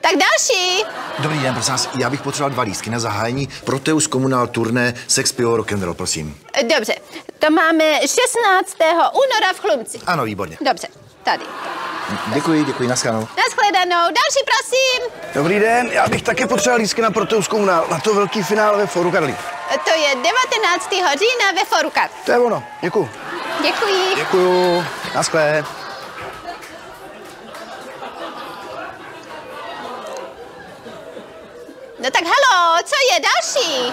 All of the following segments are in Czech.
Tak další. Dobrý den, prosím vás, já bych potřeboval 2 lístky na zahájení Proteus Komunál turné Sex, pivo, rock'n'roll, prosím. Dobře, to máme 16. února v Chlumci. Ano, výborně. Dobře, tady. Děkuji, nashledanou. Nashledanou, další prosím. Dobrý den, já bych taky potřeboval lístky na Proteus Komunál, na to velký finále ve Fóru Karlín. To je 19. října ve Fóru Karlín. To je ono, děkuju. Děkuji. Děkuju, naschle. No tak halo, co je další?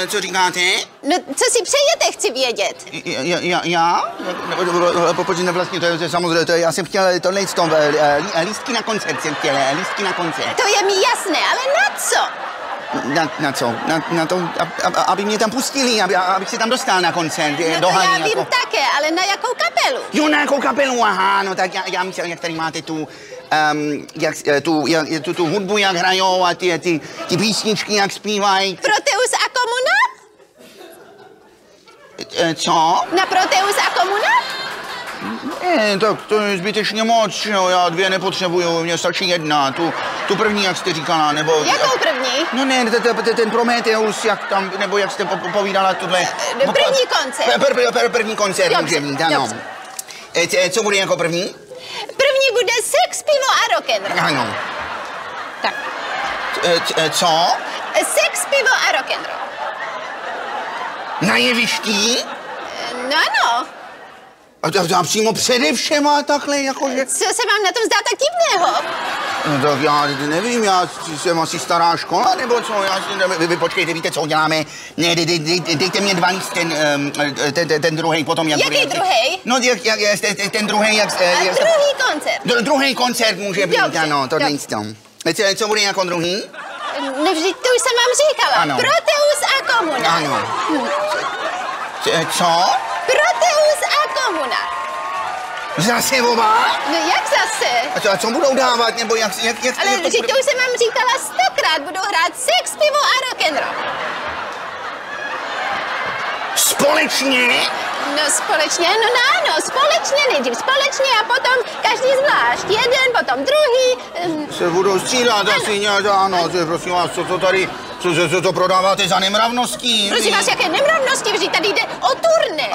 Co říkáte? No, co si přejete, chci vědět. Já? Počkejte, vlastně, to je samozřejmě, já jsem chtěl tohle lístky na koncert jsem chtěl, lístky na koncert. To je mi jasné, ale na co? Na co? Na to, aby mě tam pustili, abych se tam dostal na koncert. No to já vím také, ale na jakou kapelu? Jo, na jakou kapelu, aha, no tak já myslím, jak tady máte tu hudbu, jak hrajou a ty písničky, jak zpívají. Proteus a Komuna? Co? Na Proteus a Komuna? Ne, tak to je zbytečně moc, jo, já 2 nepotřebuju, mně stačí 1, tu první, jak jste říkala, nebo... Jakou první? No ne, ten Prometheus, jak tam, nebo jak jste povídala tuhle... První koncert. První koncert, může být, ano. Co bude jako první? První bude Sex, pivo a rock'n'roll. Ano. Tak. Co? Sex, pivo a rock'n'roll. Na jevišti? No ano. A přímo přede všema takhle, jakože... Co se vám na tom zdá tak divného? No tak já nevím, já jsem asi stará škola, nebo co, vy počkejte, víte, co uděláme? Ne, dejte mě 2 lístky, ten druhý potom, jak... Jaký druhý? No, ten druhý, jak... Druhý koncert. Druhý koncert může být, dobře, ano, tohle jistě. Co bude jako druhý? No vždyť to už jsem vám říkala. Ano. Proteus a Komuna. Ano. Co? Proteus a Komuna. Zase oba? No jak zase? A co budou dávat, nebo jak ale vždyť to už jsem vám říkala 100krát, budou hrát Sex, pivo a rock'n'roll. Společně? No společně, no ano, společně, nejdřív společně a potom každý zvlášť. Jeden, potom druhý. Se budou střídat asi nějak, ano, prosím vás, co tady, co to prodáváte za nemravností? Prosím vás, jaké nemravnosti, vždyť tady jde o turné.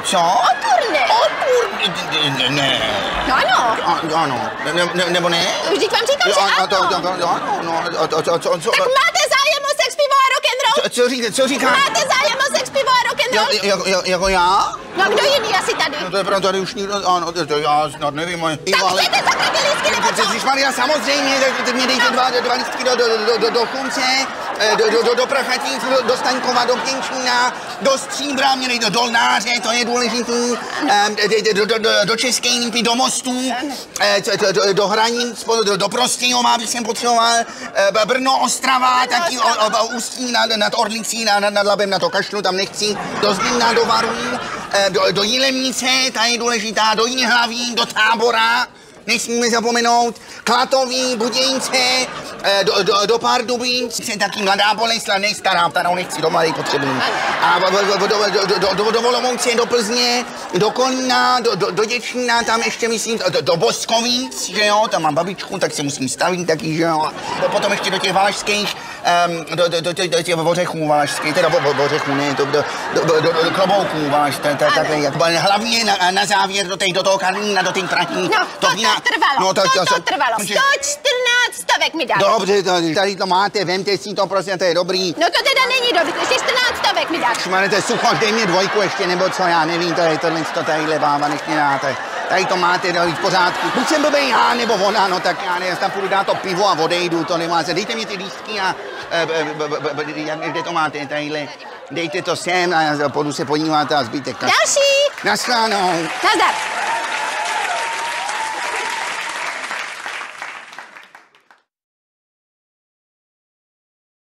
Co? O turné. O turné? Ne. No ano. Ano, nebo ne? Vždyť vám říkám, že ano. Co? Tak máte zájem o Sex, pivo a rock'n'roll? Co říká? Máte zájem o Sex, pivo a rock'n'roll? Jako já? No kdo jiný asi tady? No to je pravda, tady už nikdo, ano, to já snad nevím, ale... Tak chcete takhle ty lístky, nebo co? Ježišmarja, samozřejmě, tak mě dejte 2 lístky do Chlumce, do Prachatic, do Staňkova, do Pěnčína, do Stříbra, mě dejte do Dolnáře, to je důležitý, do České Lípy, do Mostů, do Hranic, do Prostějova bych jsem potřeboval, Brno, Ostrava, taky Ústí nad Orlicí, nad Labem, na to kašlu, tam nechci, do Zlína, do Varů, do Jilemnice, ta je důležitá, do Jihlavy, do Tábora, nesmíme zapomenout, Klatovy, Budějce, do Pardubince, taky Mladá Boleslav, nejstará, kterou nechci, do Mladé potřebuji. A do Olomouce, do Plzně, do Kolína, do Děčína, tam ještě myslím, do Boskovic, že jo, tam mám babičku, tak se musím stavit taky, že jo. Potom ještě do těch valašských, do těch ořechů valašských, teda ořechů, ne, do klobouků valašských, takhle, jak hlavně na závěr do toho Karlína, do těch Prahy. No, to trvalo, no, to trvalo, 114 stovek mi dáte. Dobře, tady to máte, vemte si to, prostě, to je dobrý. No to teda není dobrý, ještě 14 stovek mi dáte. Šmane, to je sucho, dej mě 2 ještě, nebo co, já nevím, to je tohle, to tadyhle báva, než mě dáte. Tady to máte, v pořádku. Buď jsem blbej já, nebo ona, no tak já ne, tam půjdu dát to pivo a odejdu, to nemá se. Dejte mi ty lístky a, kde to máte, tadyhle. Dejte to sem a já půjdu se podívat a zbytek. Další. Naschledanou. Nazdar.